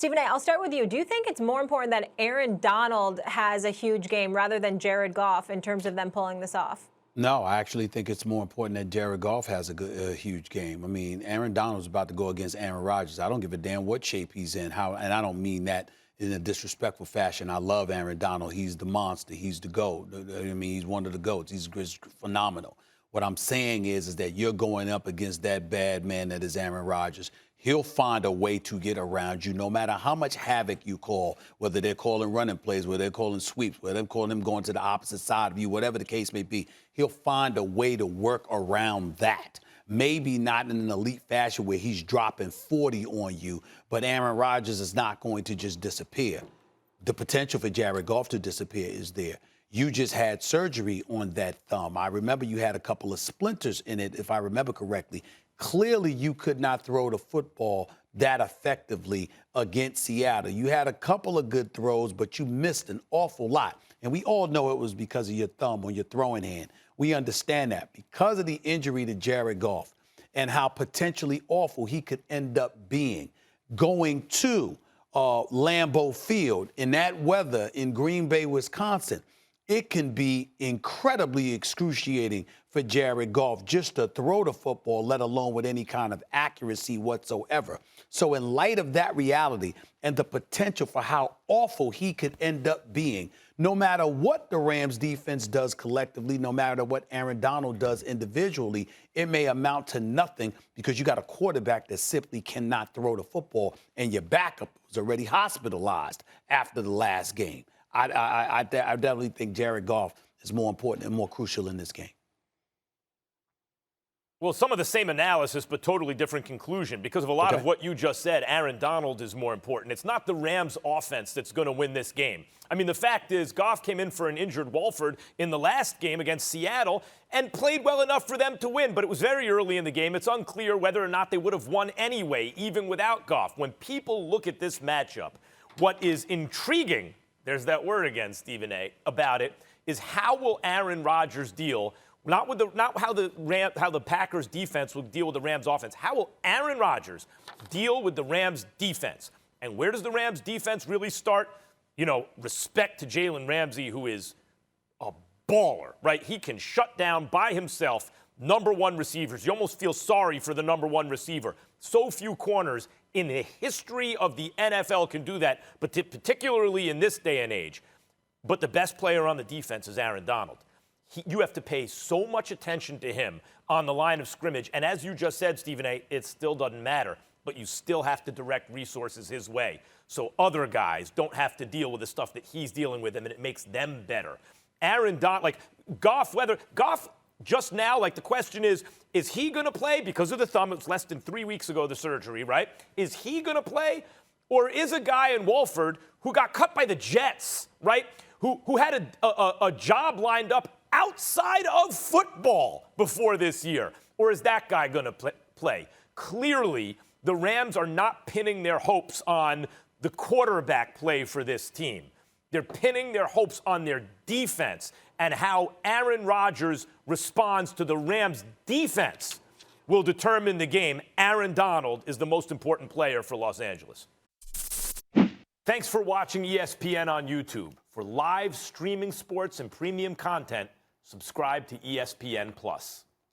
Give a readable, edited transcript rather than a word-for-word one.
Stephen A., I'll start with you. Do you think it's more important that Aaron Donald has a huge game rather than Jared Goff in terms of them pulling this off? No, I actually think it's more important that Jared Goff has a huge game. I mean, Aaron Donald's about to go against Aaron Rodgers. I don't give a damn what shape he's in, and I don't mean that in a disrespectful fashion. I love Aaron Donald. He's the monster. He's the GOAT. I mean, he's one of the GOATs. He's phenomenal. What I'm saying is that you're going up against that bad man that is Aaron Rodgers. He'll find a way to get around you no matter how much havoc you call, whether they're calling running plays, whether they're calling sweeps, whether they're calling him going to the opposite side of you, whatever the case may be. He'll find a way to work around that. Maybe not in an elite fashion where he's dropping 40 on you, but Aaron Rodgers is not going to just disappear. The potential for Jared Goff to disappear is there. You just had surgery on that thumb. I remember you had a couple of splinters in it, if I remember correctly. Clearly, you could not throw the football that effectively against Seattle. You had a couple of good throws, but you missed an awful lot. And we all know it was because of your thumb on your throwing hand. We understand that. Because of the injury to Jared Goff and how potentially awful he could end up being, going to Lambeau Field in that weather in Green Bay, Wisconsin, it can be incredibly excruciating for Jared Goff just to throw the football, let alone with any kind of accuracy whatsoever. So in light of that reality and the potential for how awful he could end up being, no matter what the Rams defense does collectively, no matter what Aaron Donald does individually, it may amount to nothing because you got a quarterback that simply cannot throw the football and your backup was already hospitalized after the last game. I definitely think Jared Goff is more important and more crucial in this game. Well, some of the same analysis, but totally different conclusion. Because of a lot of what you just said, Aaron Donald is more important. It's not the Rams' offense that's going to win this game. I mean, the fact is, Goff came in for an injured Walford in the last game against Seattle and played well enough for them to win. But it was very early in the game. It's unclear whether or not they would have won anyway, even without Goff. When people look at this matchup, what is intriguing, there's that word again, Stephen A., about it, is how will Aaron Rodgers deal, not how the Packers defense will deal with the Rams offense. How will Aaron Rodgers deal with the Rams defense? And where does the Rams defense really start? You know, respect to Jalen Ramsey, who is a baller, right? He can shut down by himself number one receivers. You almost feel sorry for the number one receiver. So few corners in the history of the NFL can do that, but particularly in this day and age. But the best player on the defense is Aaron Donald. You have to pay so much attention to him on the line of scrimmage. And as you just said, Stephen A., it still doesn't matter, but you still have to direct resources his way so other guys don't have to deal with the stuff that he's dealing with, and it makes them better. Aaron Donald, like Goff, just now, like the question is he going to play because of the thumb? It was less than 3 weeks ago, the surgery, right? Is he going to play? Or is a guy in Walford who got cut by the Jets, right, who had a job lined up outside of football before this year? Or is that guy going to play? Clearly, the Rams are not pinning their hopes on the quarterback play for this team. They're pinning their hopes on their defense, and how Aaron Rodgers responds to the Rams' defense will determine the game. Aaron Donald is the most important player for Los Angeles. Thanks for watching ESPN on YouTube. For live streaming sports and premium content, subscribe to ESPN+.